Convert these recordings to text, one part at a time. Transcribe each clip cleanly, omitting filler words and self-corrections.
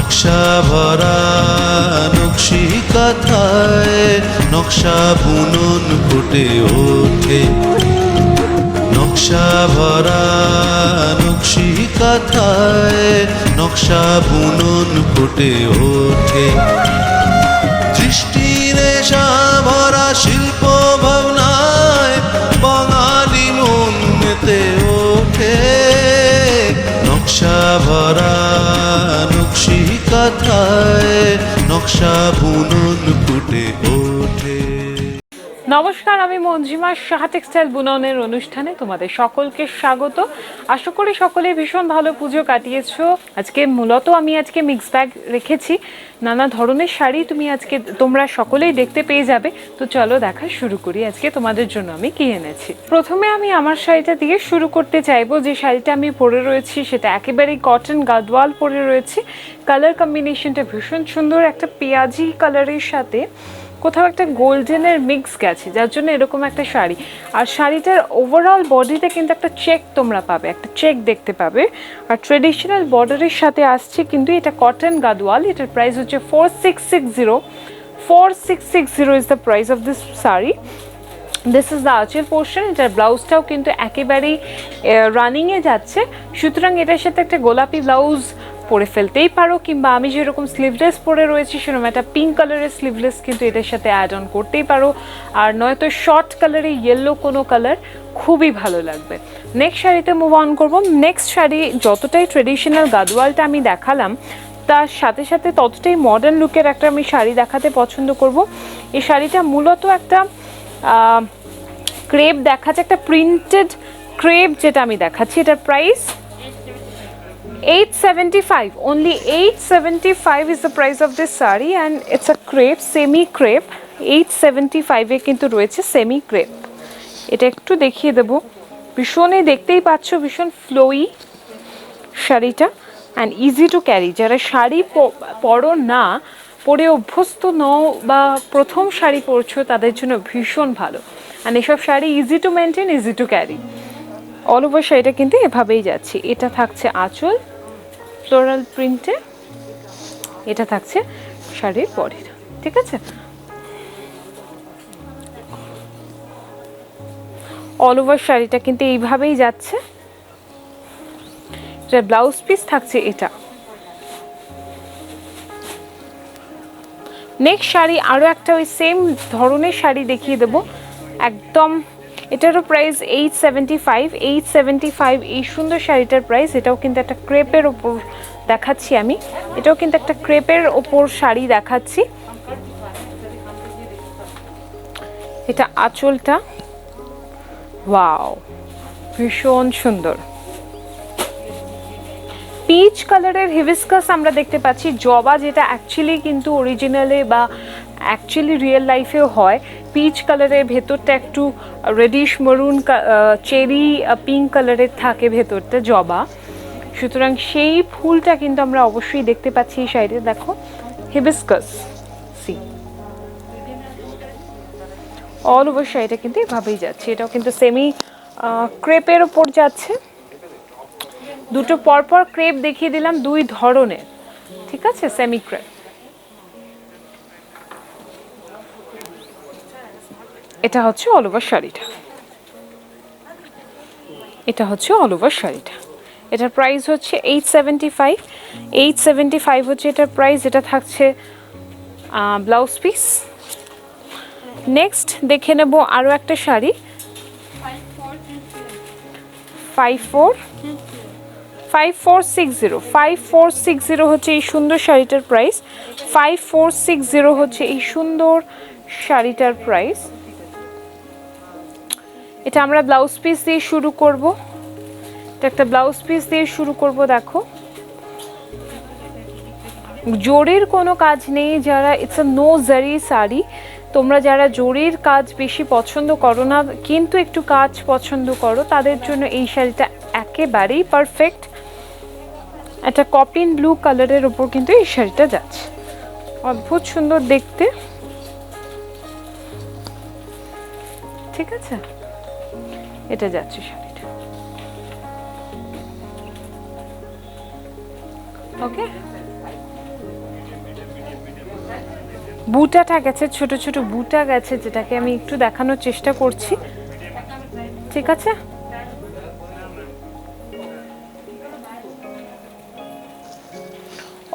নকশা ভরা নকশি কাঁথায় নকশা বুনন ফুটে ওঠে, নকশা ভরা নকশি কাঁথায় নকশা বুনন ফুটে ওঠে। দৃষ্টির নেশা ভরা শিল্প ভাবনায় বাঙালি মন মেতে ওঠে, নকশা ভরা নকশি কাঁথায় নকশা বুনন ফুটে ওঠে। নমস্কার, আমি মঞ্জিমা। সাহা টেক্সটাইল বুননের অনুষ্ঠানে তোমাদের সকলকে স্বাগত। আশা করি সকলে ভীষণ ভালো পুজো কাটিয়েছো। আজকে মূলত আমি মিক্স ব্যাগ রেখেছি, নানা ধরনের শাড়ি তোমরা সকলেই দেখতে পেয়ে যাবে। তো চলো দেখা শুরু করি আজকে তোমাদের জন্য আমি কি এনেছি। প্রথমে আমি আমার শাড়িটা দিয়ে শুরু করতে চাইবো। যে শাড়িটা আমি পরে রয়েছি সেটা একেবারেই কটন গাদওয়াল পরে রয়েছি। কালার কম্বিনেশনটা ভীষণ সুন্দর, একটা পেঁয়াজি কালারের সাথে কোথাও একটা গোল্ডেনের মিক্স গেছে, যার জন্য এরকম একটা শাড়ি। আর শাড়িটার ওভারঅল বডিতে কিন্তু একটা চেক তোমরা পাবে, একটা চেক দেখতে পাবে। আর ট্রেডিশনাল বর্ডারের সাথে আসছে, কিন্তু এটা কটন গাদওয়াল। এটার প্রাইস হচ্ছে 4660 is the price of this sari. This is the আঁচল পোর্শন। এটার ব্লাউজটাও কিন্তু একেবারেই রানিংয়ে যাচ্ছে, সুতরাং এটার সাথে একটা গোলাপি ব্লাউজ পরে ফেলতেই পারো, কিংবা আমি যেরকম স্লিভলেস পরে রয়েছি সেরকম একটা পিঙ্ক কালারের স্লিভলেস কিন্তু এটার সাথে অ্যাড অন করতেই পারো। আর নয়তো শর্ট কালারে ইয়েলো কোনো কালার খুবই ভালো লাগবে। নেক্সট শাড়িতে মুভ অন করবো। নেক্সট শাড়ি যতটাই ট্রেডিশনাল গাদওয়ালটা আমি দেখালাম, তার সাথে সাথে ততটাই মডার্ন লুকের একটা আমি শাড়ি দেখাতে পছন্দ করব। এই শাড়িটা মূলত একটা ক্রেপ দেখাচ্ছে, একটা প্রিন্টেড ক্রেপ যেটা আমি দেখাচ্ছি। এটার price 875, only 875 is the price of this saree, and it's a crepe, semi crepe. 875 এ কিন্তু রয়েছে সেমি ক্রেপ। এটা একটু দেখিয়ে দেবো, ভীষণই দেখতেই পাচ্ছ ভীষণ ফ্লোই শাড়িটা, অ্যান্ড ইজি টু ক্যারি। যারা শাড়ি পরো না, পরে অভ্যস্ত নও বা প্রথম শাড়ি পরছো, তাদের জন্য ভীষণ ভালো। অ্যান্ড এসব sari easy to maintain, easy to carry. All over শাড়িটা কিন্তু এভাবেই যাচ্ছে। এটা থাকছে আঁচল ফ্লোরাল প্রিন্টে, এটা থাকছে শাড়ির বডিটা, ঠিক আছে। অল ওভার শাড়িটা কিন্তু এইভাবেই যাচ্ছে। এটার ব্লাউজ পিস থাকছে এটা। নেক্সট শাড়ি আরও একটা ওই সেম ধরনের শাড়ি দেখিয়ে দেবো একদম। এটারও প্রাইস 875 এই সুন্দর শাড়িটার প্রাইস। এটাও কিন্তু একটা ক্রেপের ওপর দেখাচ্ছি আমি, এটাও কিন্তু একটা ক্রেপের ওপর শাড়ি দেখাচ্ছি। এটা আঁচলটা, ওয়াও ভীষণ সুন্দর পিচ কালারের হিবিস্কাস আমরা দেখতে পাচ্ছি। জবা যেটা অ্যাকচুয়ালি কিন্তু অরিজিনালে বা অ্যাকচুয়ালি রিয়েল লাইফেও হয়, পিচ কালারের, ভেতরটা একটু রেডিশ মরুন চেরি পিঙ্ক কালারের থাকে ভেতরটা জবা। সুতরাং সেই ফুলটা কিন্তু আমরা অবশ্যই দেখতে পাচ্ছি এই শাড়িতে। দেখো হিবিস্কাস, সি অল ওভার শাড়িটা কিন্তু এভাবেই যাচ্ছে। এটাও কিন্তু সেমি ক্রেপের ওপর যাচ্ছে। দুটো পরপর ক্রেপ দেখিয়ে দিলাম, দুই ধরনের, ঠিক আছে, সেমি ক্রেপ। এটা হচ্ছে অল ওভার শাড়িটা, এটা হচ্ছে অল ওভার শাড়িটা। এটার প্রাইস হচ্ছে 875 হচ্ছে এটার প্রাইস। এটা থাকছে ব্লাউজ পিস। নেক্সট দেখে নেব আরও একটা শাড়ি, 5460 হচ্ছে এই সুন্দর শাড়িটার প্রাইস। 5460 হচ্ছে এই সুন্দর শাড়িটার প্রাইস। এটা আমরা ব্লাউজ পিস দিয়ে শুরু করব। এটা একটা ব্লাউজ পিস দিয়ে শুরু করব। দেখো জরির কোনো কাজ নেই। যারা ইটস আ নো জারি শাড়ি, তোমরা যারা জরির কাজ বেশি পছন্দ করো না কিন্তু একটু কাজ পছন্দ করো, তাদের জন্য এই শাড়িটা একেবারেই পারফেক্ট। একটা কপিন ব্লু কালারের উপর কিন্তু এই শাড়িটা যাচ্ছে, অদ্ভুত সুন্দর দেখতে, ঠিক আছে। এটা যাচ্ছে শাড়িটা, ওকে। বুটাটা গেছে, ছোট ছোট বুটা গেছে, যেটাকে আমি একটু দেখানোর চেষ্টা করছি। ঠিক আছে,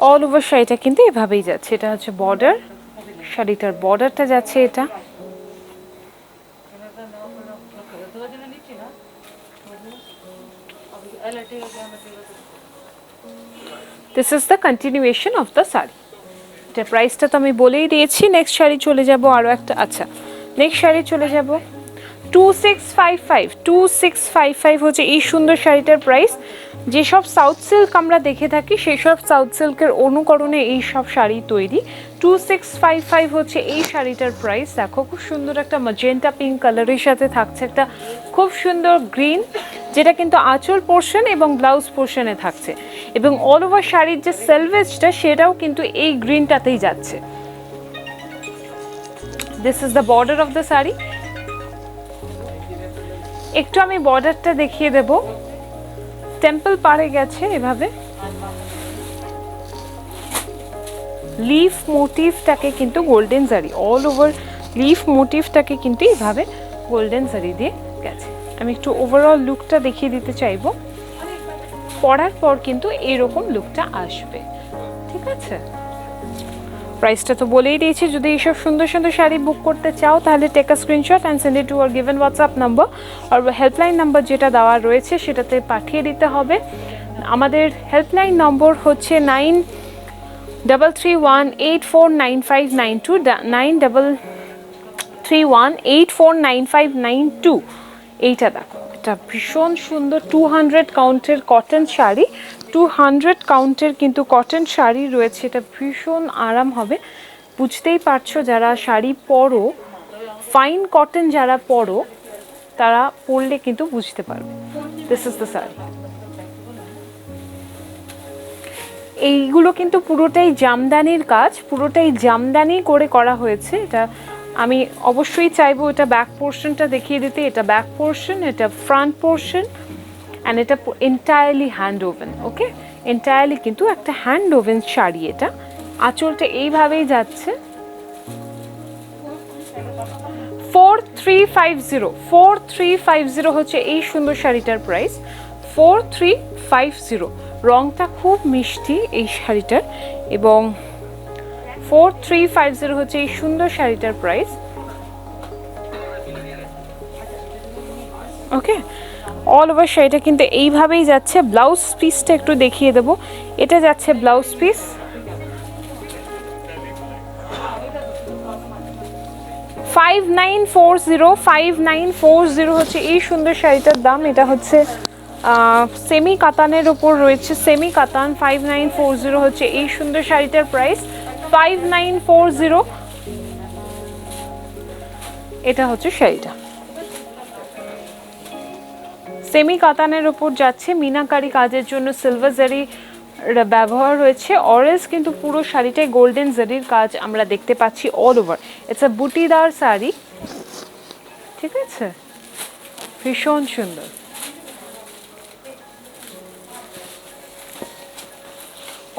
অল ওভার শাড়িটা কিন্তু এভাবেই যাচ্ছে। এটা হচ্ছে বর্ডার, শাড়িটার বর্ডারটা যাচ্ছে এটা। This is the continuation of the sari. এটা প্রাইসটা তো আমি বলেই দিয়েছি। নেক্সট শাড়ি চলে যাব আরও একটা। আচ্ছা, নেক্সট শাড়ি চলে যাব 2655। 2655 হচ্ছে এই সুন্দর শাড়িটার প্রাইস। যেসব সাউথ সিল্ক আমরা দেখে থাকি সেই সব সাউথ সিল্কের অনুকরণে এই সব শাড়ি তৈরি। 2655 হচ্ছে এই শাড়িটার প্রাইস। দেখো খুব সুন্দর একটা ম্যাজেন্টা পিঙ্ক কালারের সাথে থাকছে একটা খুব সুন্দর গ্রিন, যেটা কিন্তু আঁচল পোর্শন এবং ব্লাউজ পোর্শনে থাকছে, এবং অল ওভার শাড়ির যে সেলভেজটা সেটাও কিন্তু এই গ্রিনটাতেই যাচ্ছে। This is the border of the sari. একটু আমি বর্ডারটা দেখিয়ে দেব। টেম্পল পাড়ে গেছে এভাবে, লিফ মোটিভটাকে কিন্তু গোল্ডেন জারি, অল ওভার লিফ মোটিভটাকে কিন্তু এইভাবে গোল্ডেন জারি দিয়ে গেছে। আমি একটু ওভারঅল লুকটা দেখিয়ে দিতে চাইবো। পরার পর কিন্তু এরকম লুকটা আসবে। ঠিক আছে, প্রাইসটা তো বলেই দিয়েছি। যদি এইসব সুন্দর সুন্দর শাড়ি বুক করতে চাও তাহলে take a screenshot and send it to our given WhatsApp number, আর হেল্পলাইন নাম্বার যেটা দেওয়া রয়েছে সেটাতে পাঠিয়ে দিতে হবে। আমাদের হেল্পলাইন নম্বর হচ্ছে 9331849592, 9331849592। এইটা দেখো, এটা ভীষণ সুন্দর 200 কাউন্টের কটন শাড়ি। 200 কাউন্টের কিন্তু কটন শাড়ি রয়েছে। এটা ভীষণ আরাম হবে, বুঝতেই পারছো যারা শাড়ি পরো, ফাইন কটন যারা পরো তারা পরলে কিন্তু বুঝতে পারবে। This is the sari. এইগুলো কিন্তু পুরোটাই জামদানির কাজ, পুরোটাই জামদানি করে করা হয়েছে। এটা আমি অবশ্যই চাইবো এটা ব্যাক পোর্শনটা দেখিয়ে দিতে। এটা ব্যাক পোর্শন, এটা ফ্রন্ট পোর্শন, অ্যান্ড এটা এন্টায়ারলি হ্যান্ড ওভেন। ওকে, এন্টায়ারলি কিন্তু একটা হ্যান্ড ওভেন শাড়ি। এটা আঁচলটা এইভাবেই যাচ্ছে। 4350 হচ্ছে এই সুন্দর শাড়িটার প্রাইস। 4350। রংটা খুব মিষ্টি এই শাড়িটার, এবং 4350 হচ্ছে এই সুন্দর শাড়িটার প্রাইস। ওকে, অল ওভার শাড়িটা কিন্তু এইভাবেই যাচ্ছে। ব্লাউজ পিসটা একটু দেখিয়ে দেবো। এটা যাচ্ছে ব্লাউজ পিস। $5940 হচ্ছে এই সুন্দর শাড়িটার দাম। এটা হচ্ছে সেমি কাতানের ওপর রয়েছে, সেমি কাতান। 5940 হচ্ছে এই সুন্দর শাড়িটার প্রাইস। 5940। এটা হচ্ছে শাড়িটা সেমি কাতানের ওপর যাচ্ছে, মিনাকারি কাজের জন্য সিলভার জারি ব্যবহার হয়েছে। অরেঞ্জ কিন্তু পুরো শাড়িটাই গোল্ডেন জারির কাজ আমরা দেখতে পাচ্ছি all over. It's a butidar sari. ঠিক আছে, ভীষণ সুন্দর।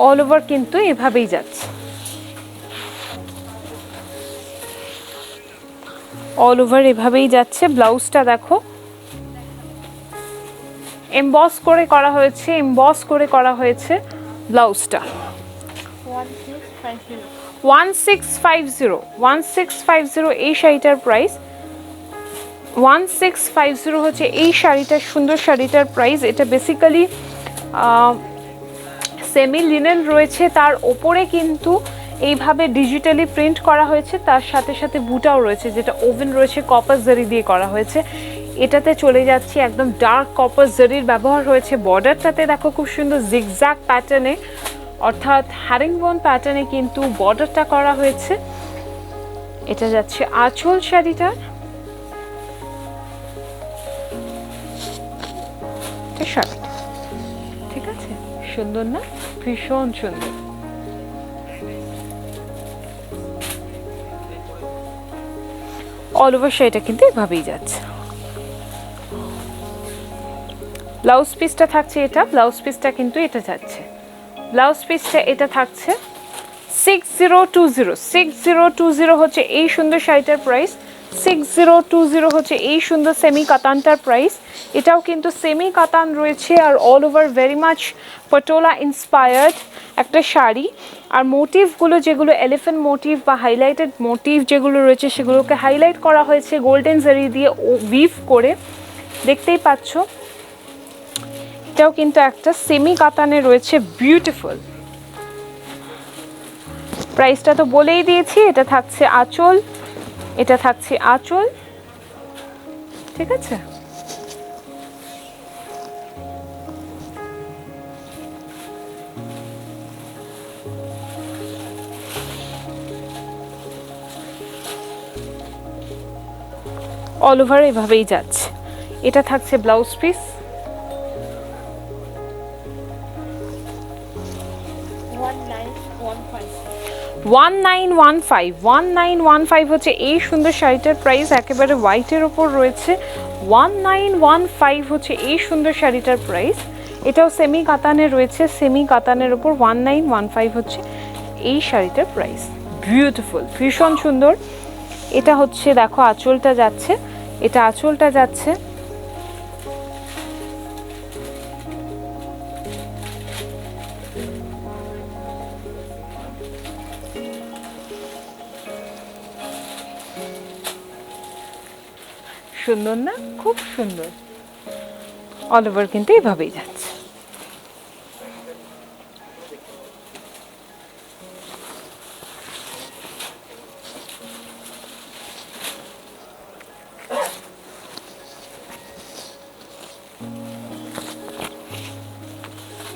অল ওভার কিন্তু এভাবেই যাচ্ছে, অল ওভার এভাবেই যাচ্ছে। ব্লাউজটা দেখো, এমবস করে করা হয়েছে, এমবস করে করা হয়েছে ব্লাউজটা। 1650 এই শাড়িটার প্রাইস। 1650 হচ্ছে এই শাড়িটার সুন্দর শাড়িটার প্রাইস। এটা বেসিক্যালি সেমি লিনেন রয়েছে, তার ওপরে কিন্তু এইভাবে ডিজিটালি প্রিন্ট করা হয়েছে। তার সাথে সাথে বুটাও রয়েছে, যেটা ওভেন রয়েছে, কপার জারি দিয়ে করা হয়েছে। এটাতে চলে যাচ্ছে একদম ডার্ক কপার জারির ব্যবহার হয়েছে। বর্ডারটাতে দেখো খুব সুন্দর জিগজ্যাগ প্যাটার্নে, অর্থাৎ হ্যারিংবোন প্যাটার্নে কিন্তু বর্ডারটা করা হয়েছে। এটা যাচ্ছে আঁচল শাড়িটার। ঠিক আছে, সুন্দর না? ভীষণ সুন্দর। অল ওভার শাড়িটা কিন্তু এভাবেই যাচ্ছে। ব্লাউজ পিসটা থাকছে এটা, ব্লাউজ পিসটা কিন্তু এটা যাচ্ছে, ব্লাউজ পিসটা এটা থাকছে 6020 হচ্ছে এই সুন্দর শাড়িটার প্রাইস। 6020 হচ্ছে এই সুন্দর সেমি কাতানটার প্রাইস। এটাও কিন্তু সেমি কাতান রয়েছে আর all over very much Patola inspired একটা শাড়ি। আর মোটিভগুলো যেগুলো এলিফ্যান্ট মোটিভ বা হাইলাইটেড মোটিভ যেগুলো রয়েছে সেগুলোকে হাইলাইট করা হয়েছে গোল্ডেন জারি দিয়ে উইভ করে, দেখতেই পাচ্ছ। এটাও কিন্তু একটা সেমি কাতানে রয়েছে, বিউটিফুল। প্রাইসটা তো বলেই দিয়েছি, এটা থাকছে আঁচল, এটা থাকছে আঁচল, ঠিক আছে। অল ওভার এভাবেই যাচ্ছে। এটা থাকছে ব্লাউজ পিস, 1915 হচ্ছে এই সুন্দর শাড়িটার প্রাইস, একেবারে হোয়াইটের ওপর রয়েছে। 1915 হচ্ছে এই সুন্দর শাড়িটার প্রাইস। এটাও সেমি কাতানের রয়েছে, সেমি কাতানের ওপর 1915 হচ্ছে এই শাড়িটার প্রাইস। বিউটিফুল, ভীষণ সুন্দর। এটা হচ্ছে দেখো আঁচলটা যাচ্ছে, এটা আঁচলটা যাচ্ছে। সুন্দর না? খুব সুন্দর। অল ওভার কিন্তু এভাবেই যাচ্ছে।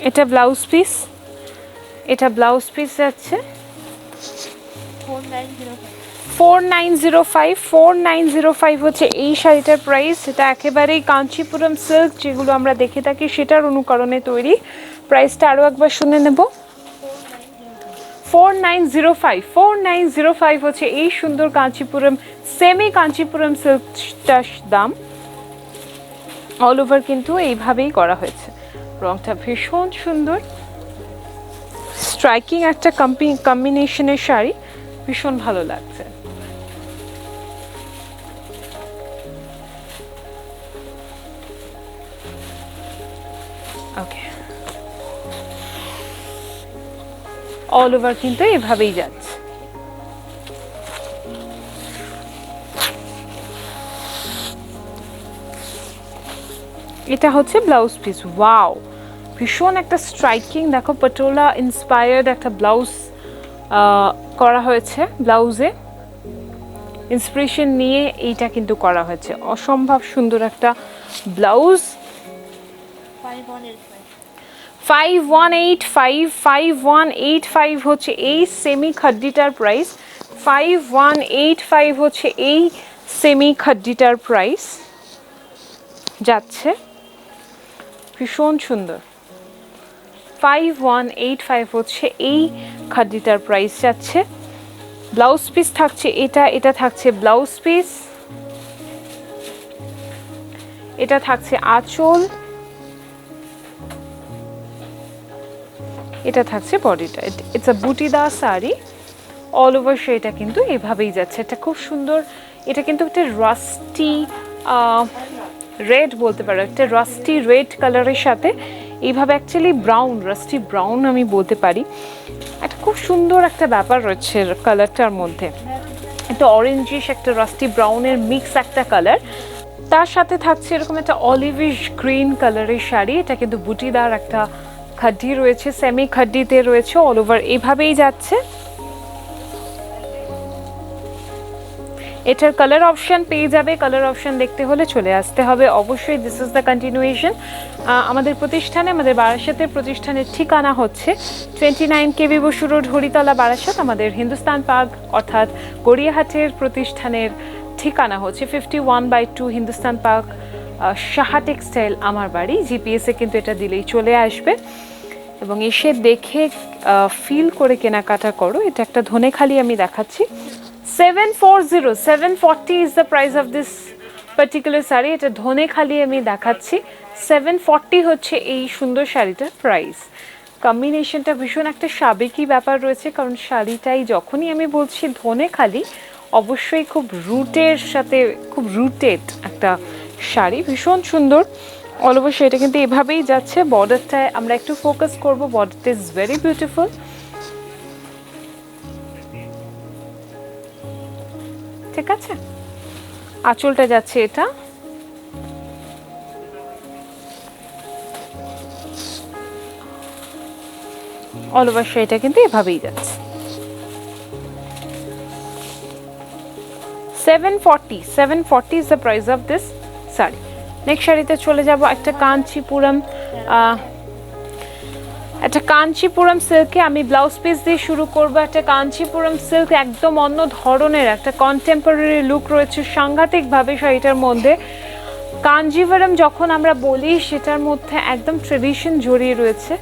এটা ব্লাউজ পিস, এটা ব্লাউজ পিস যাচ্ছে 4905 হচ্ছে এই শাড়িটার প্রাইস। এটা একেবারেই কাঞ্চিপুরম সিল্ক যেগুলো আমরা দেখে থাকি সেটার অনুকরণে তৈরি। প্রাইসটা আরও একবার শুনে নেব। 4905 হচ্ছে এই সুন্দর কাঞ্চিপুরম সেমি কাঞ্চিপুরম সিল্কটার দাম। অল ওভার কিন্তু এইভাবেই করা হয়েছে। রংটা ভীষণ সুন্দর, স্ট্রাইকিং একটা কম্বিনেশনের শাড়ি, ভীষণ ভালো লাগছে। ওকে, অল ওভার কিন্তু এভাবেই যাচ্ছে। এটা হচ্ছে ব্লাউজ পিস। ওয়াও, ভীষণ একটা স্ট্রাইকিং, দেখো পটোলা ইন্সপায়ার্ড একটা ব্লাউজ করা হয়েছে। ব্লাউজে ইন্সপিরেশন নিয়ে এইটা কিন্তু করা হয়েছে। অসম্ভব সুন্দর একটা ব্লাউজ। 5185 হচ্ছে এই সেমি খাড্ডিটার প্রাইস। 5185 হচ্ছে এই সেমি খাড্ডিটার প্রাইস যাচ্ছে। ভীষণ সুন্দর। 5185 হচ্ছে এই খাড্ডিটার প্রাইস যাচ্ছে। ব্লাউজ পিস থাকছে এটা, এটা থাকছে ব্লাউজ পিস, এটা থাকছে আঁচল, এটা থাকছে বডিটা। It's a butidar sari. All over সেটা কিন্তু এভাবেই যাচ্ছে। এটা খুব সুন্দর। এটা কিন্তু একটা রাস্টি রেড বলতে পারো, একটা রাস্টি রেড কালারের সাথে এইভাবে অ্যাকচুয়ালি ব্রাউন, রাস্টি ব্রাউন আমি বলতে পারি। একটা খুব সুন্দর একটা ব্যাপার রয়েছে কালারটার মধ্যে, একটা অরেঞ্জিশ একটা রাস্টি ব্রাউনের মিক্স একটা কালার। তার সাথে থাকছে এরকম একটা অলিভিশ গ্রিন কালারের শাড়ি। এটা কিন্তু বুটিদার একটা খাড্ডি রয়েছে, সেমি খাড্ডিতে রয়েছে। অল ওভার এইভাবেই যাচ্ছে। এটার কালার অপশন পেয়ে যাবে। কালার অপশন দেখতে হলে চলে আসতে হবে অবশ্যই। This is the continuation. আমাদের প্রতিষ্ঠানে, আমাদের বারাসাতের প্রতিষ্ঠানের ঠিকানা হচ্ছে 29 KB বসু রোড, হরিতলা, বারাসাত। আমাদের হিন্দুস্তান পার্ক অর্থাৎ গড়িয়াহাটের প্রতিষ্ঠানের ঠিকানা হচ্ছে 51/2 হিন্দুস্তান পার্ক, সাহা টেক্সটাইল আমার বাড়ি। জিপিএসে কিন্তু এটা দিলেই চলে আসবে এবং এসে দেখে ফিল করে কেনাকাটা করো। এটা একটা ধনেখালি আমি দেখাচ্ছি। 740 is the price of this particular sari. এটা ধনেখালি আমি দেখাচ্ছি। 740 হচ্ছে এই সুন্দর শাড়িটার প্রাইস। কম্বিনেশনটা ভীষণ একটা সাবেকি ব্যাপার রয়েছে, কারণ শাড়িটাই যখনই আমি বলছি ধনেখালি, অবশ্যই খুব রুটের সাথে খুব রুটেড একটা শাড়ি, ভীষণ সুন্দর। অল ওভার শাড়িটা কিন্তু এভাবেই যাচ্ছে। বর্ডারটায় আমরা একটু ফোকাস করব, বর্ডারটা ইজ ভেরি বিউটিফুল। ঠিক আছে, আঁচলটা যাচ্ছে এটা, অল ওভার শাড়িটা কিন্তু এভাবেই যাচ্ছে। 740 is the price of this sari. Next শাড়িতে চলে যাব একটা কাঞ্চিপুরম সিল্কে। আমি ব্লাউজ পিস দিয়ে শুরু করব। একটা কাঞ্চিপুরম সিল্ক, একদম অন্য ধরনের একটা কন্টেম্পোরারি লুক রয়েছে সাংঘাতিকভাবে শাড়িটার মধ্যে। কাঞ্জিভারম যখন আমরা বলি, সেটার মধ্যে একদম ট্রেডিশন জড়িয়ে রয়েছে,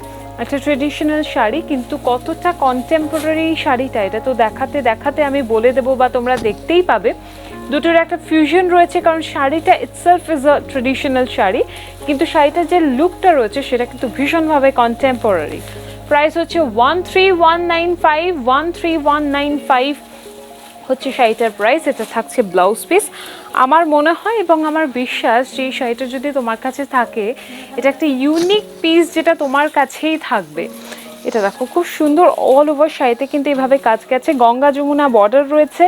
একটা ট্রেডিশনাল শাড়ি, কিন্তু কতটা কন্টেম্পোরারি শাড়িটা, এটা তো দেখাতে দেখাতে আমি বলে দেবো বা তোমরা দেখতেই পাবে। দুটোর একটা ফিউশন রয়েছে, কারণ শাড়িটা itself is a traditional sari, কিন্তু শাড়িটার যে লুকটা রয়েছে সেটা কিন্তু ভীষণভাবে কন্টেম্পোরারি। প্রাইস হচ্ছে 13195 হচ্ছে শাড়িটার প্রাইস। এটা থাকছে ব্লাউজ পিস। আমার মনে হয় এবং আমার বিশ্বাস যে এই শাড়িটা যদি তোমার কাছে থাকে, এটা একটা ইউনিক পিস যেটা তোমার কাছেই থাকবে। এটা দেখো খুব সুন্দর, অল ওভার শাড়িতে কিন্তু এভাবে কাজ গেছে, গঙ্গা যমুনা বর্ডার রয়েছে,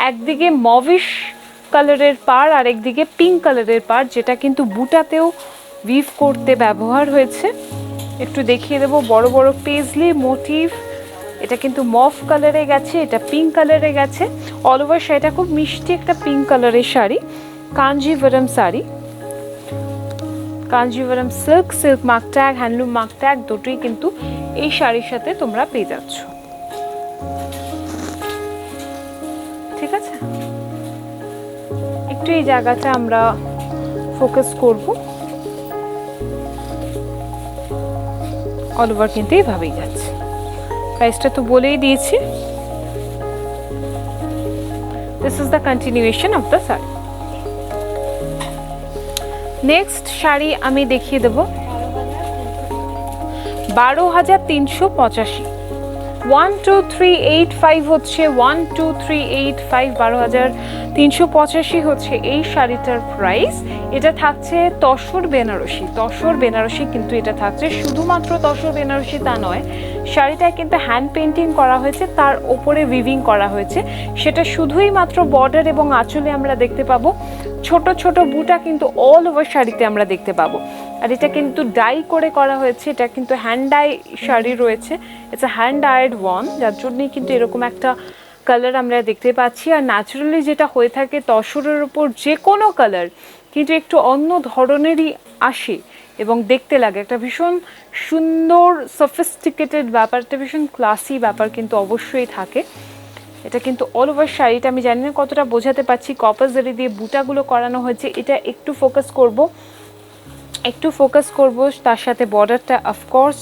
একদিকে মভিশ কালারের পাড় আর একদিকে পিঙ্ক কালারের পাড়, যেটা কিন্তু বুটাতেও উইভ করতে ব্যবহার হয়েছে। একটু দেখিয়ে দেবো, বড় বড় পেজলি মোটিভ, এটা কিন্তু মভ কালারে গেছে, এটা পিঙ্ক কালারে গেছে। অল ওভার শাড়িটা খুব মিষ্টি একটা পিঙ্ক কালারের sari, Kanjivaram sari, Kanjivaram silk, silk mark tag, handloom mark tag দুটোই কিন্তু এই শাড়ির সাথে তোমরা পেয়ে যাচ্ছ। ঠিক আছে, একটু এই জায়গাটা আমরা ফোকাস করব। অল ওভার কিন্তু এইভাবেই যাচ্ছে। প্রাইসটা তো বলেই দিয়েছি। This is the continuation of the sari. Next sari আমি দেখিয়ে দেব 12,385। 12385 হচ্ছে 12385, 12,385 হচ্ছে এই শাড়িটার প্রাইস। এটা থাকছে তসর বেনারসি, কিন্তু এটা থাকছে শুধুমাত্র তসর বেনারসি তা নয়, শাড়িটায় কিন্তু হ্যান্ড পেন্টিং করা হয়েছে, তার ওপরে উইভিং করা হয়েছে। সেটা শুধুই মাত্র বর্ডার এবং আঁচলে আমরা দেখতে পাবো। ছোট ছোট বুটা কিন্তু অল ওভার শাড়িতে আমরা দেখতে পাবো। আর এটা কিন্তু ডাই করে করা হয়েছে, এটা কিন্তু হ্যান্ড ডাই শাড়ি রয়েছে, it's a hand died one, যার জন্যই কিন্তু এরকম একটা কালার আমরা দেখতে পাচ্ছি। আর ন্যাচারালি যেটা হয়ে থাকে তসরের উপর যে কোনো কালার কিন্তু একটু অন্য ধরনেরই আসে এবং দেখতে লাগে, একটা ভীষণ সুন্দর সফিস্টিকেটেড ব্যাপার, একটা ভীষণ ক্লাসি ব্যাপার কিন্তু অবশ্যই থাকে। এটা কিন্তু অল ওভার শাড়িটা, আমি জানি না কতটা বোঝাতে পারছি, কপার জারি দিয়ে বুটাগুলো করানো হয়েছে। এটা একটু ফোকাস করব, তার সাথে বর্ডারটা অফকোর্স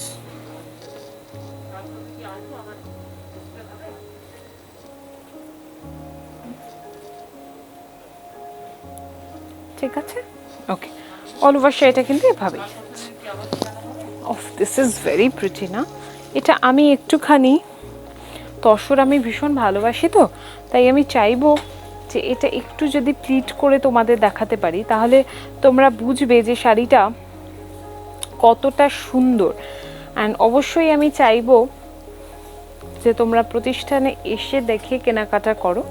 ঠিক আছে। ওকে, অল ওভার শাড়িটা কিন্তু এভাবেই যাচ্ছে। Of this is very pretty না? এটা আমি একটুখানি তসর আমি ভীষণ ভালোবাসি, তো তাই আমি চাইবো যে এটা একটু যদি প্লিট করে তোমাদের দেখাতে পারি, তাহলে তোমরা বুঝবে যে শাড়িটা কতটা সুন্দর। অ্যান্ড অবশ্যই আমি চাইবো যে তোমরা প্রতিষ্ঠানে এসে দেখে কেনাকাটা করো।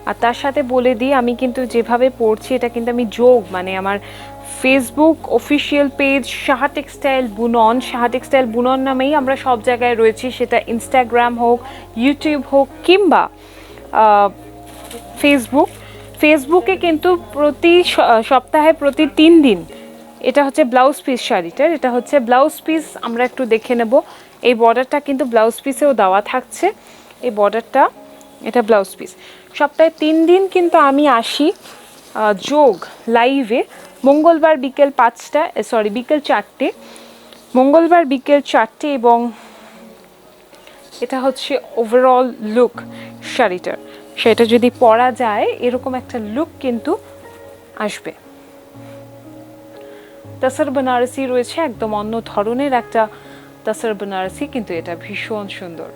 আর তার সাথে বলে দিই, আমি কিন্তু যেভাবে পড়ছি এটা কিন্তু আমি মানে আমার Facebook official page Saha textile বুনন নামেই আমরা সব জায়গায় রয়েছি, সেটা ইনস্টাগ্রাম হোক, ইউটিউব হোক কিংবা ফেসবুকে কিন্তু প্রতি সপ্তাহে প্রতি 3 দিন, এটা হচ্ছে ব্লাউজ পিস শাড়িটার, এটা হচ্ছে ব্লাউজ পিস। আমরা একটু দেখে নেব, এই বর্ডারটা কিন্তু ব্লাউজ পিসেও দেওয়া থাকছে, এই বর্ডারটা, এটা ব্লাউজ পিস। সপ্তাহে 3 দিন কিন্তু আমি আসি যোগ লাইভে, মঙ্গলবার বিকেল 4টে, মঙ্গলবার বিকেল 4টে, এবং এটা হচ্ছে ওভারঅল লুক শাড়িটার। সেটা যদি পরা যায় এরকম একটা লুক কিন্তু আসবে। তাসার বেনারসি রয়েছে, একদম অন্য ধরনের একটা তাসার বেনারসি, কিন্তু এটা ভীষণ সুন্দর।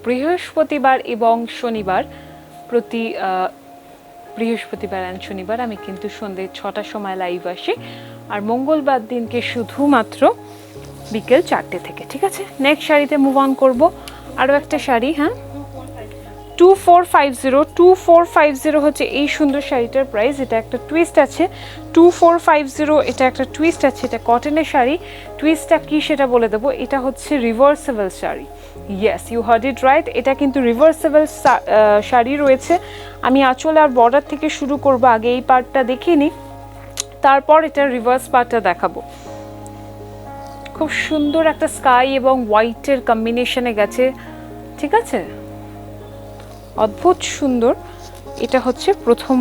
বৃহস্পতিবার এবং শনিবার, প্রতি বৃহস্পতিবার অ্যান্ড শনিবার আমি কিন্তু সন্ধ্যে 6টার সময় লাইভ আসি, আর মঙ্গলবার দিনকে শুধুমাত্র বিকেল 4টে থেকে। ঠিক আছে, নেক্সট শাড়িতে মুভ অন করবো। আরও একটা শাড়ি, হ্যাঁ 2450 হচ্ছে এই সুন্দর শাড়িটার প্রাইস। এটা একটা টুইস্ট আছে, 2450 এটা একটা টুইস্ট আছে। এটা কটনের শাড়ি, টুইস্টটা কি সেটা বলে দেবো। এটা হচ্ছে reversible sari, yes you heard it right, এটা কিন্তু রিভার্সেবল শাড়ি রয়েছে। আমি আঁচল আর বর্ডার থেকে শুরু করব, আগে এই পার্টটা দেখিয়ে নিই, তারপর এটা রিভার্স পার্টটা দেখাবো। খুব সুন্দর একটা স্কাই এবং হোয়াইটের কম্বিনেশনে গেছে, ঠিক আছে, অদ্ভুত সুন্দর। এটা হচ্ছে প্রথম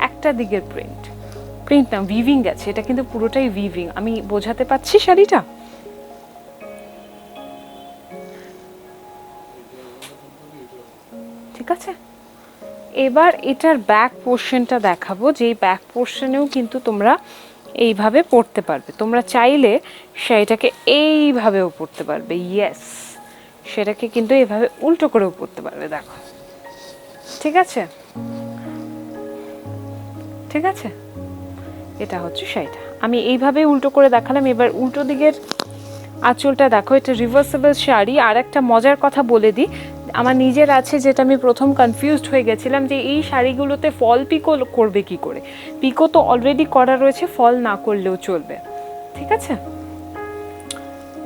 একটা দিকের প্রিন্ট না উইভিং গেছে, এটা কিন্তু পুরোটাই উইভিং। আমি বোঝাতে পারছি শাড়িটা? ঠিক আছে, এবার এটার ব্যাক পোর্শনটা দেখাবো, যেই ব্যাক পোর্শনেও কিন্তু তোমরা এইভাবে পরতে পারবে। তোমরা চাইলে শাড়িটাকে এইভাবেও পরতে পারবে, ইয়েস, সেটাকে কিন্তু এইভাবে উল্টো করেও পরতে পারবে, দেখো। ঠিক আছে, ঠিক আছে, এটা হচ্ছে শাড়িটা। আমি এইভাবে উল্টো করে দেখালাম, এবার উল্টো দিকের আঁচলটা দেখো। এটা রিভার্সেবল শাড়ি। আর একটা মজার কথা বলে দিই, আমার নিজের আছে, যেটা আমি প্রথম কনফিউজড হয়ে গেছিলাম যে এই শাড়িগুলোতে ফল পিকো করবে কি করে। পিকো তো অলরেডি করা রয়েছে, ফল না করলেও চলবে। ঠিক আছে,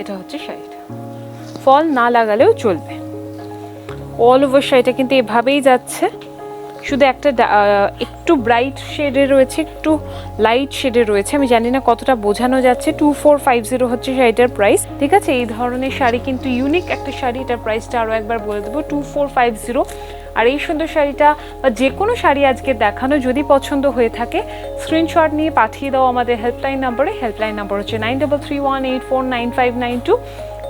এটা হচ্ছে শাড়িটা, ফল না লাগালেও চলবে। অল ওভার শাড়িটা কিন্তু এভাবেই যাচ্ছে, শুধু একটা একটু ব্রাইট শেডে রয়েছে, একটু লাইট শেডে রয়েছে। আমি জানি না কতটা বোঝানো যাচ্ছে। 2450 হচ্ছে শাড়িটার প্রাইস। ঠিক আছে, এই ধরনের শাড়ি কিন্তু ইউনিক একটা শাড়ি, এটার প্রাইসটা আরও একবার বলে দেবো, 2450। আর এই সুন্দর শাড়িটা বা যে কোনো শাড়ি আজকে দেখানো যদি পছন্দ হয়ে থাকে, স্ক্রিনশট নিয়ে পাঠিয়ে দাও আমাদের হেল্পলাইন নাম্বারে। হেল্পলাইন নাম্বার হচ্ছে 9331849592।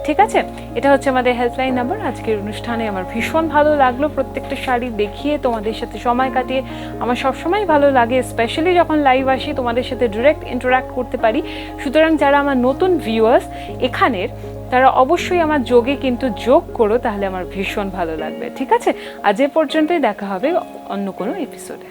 ঠিক আছে, এটা হচ্ছে আমাদের হেল্পলাইন নাম্বার। আজকের অনুষ্ঠানে আমার ভীষণ ভালো লাগলো, প্রত্যেকটা শাড়ি দেখিয়ে তোমাদের সাথে সময় কাটিয়ে আমার সবসময় ভালো লাগে, স্পেশালি যখন লাইভ আসি, তোমাদের সাথে ডিরেক্ট ইন্টারাক্ট করতে পারি। সুতরাং যারা আমার নতুন ভিউয়ার্স এখানের, তারা অবশ্যই আমার যোগে কিন্তু যোগ করো, তাহলে আমার ভীষণ ভালো লাগবে। ঠিক আছে, আজ এ পর্যন্তই, দেখা হবে অন্য কোনো এপিসোডে।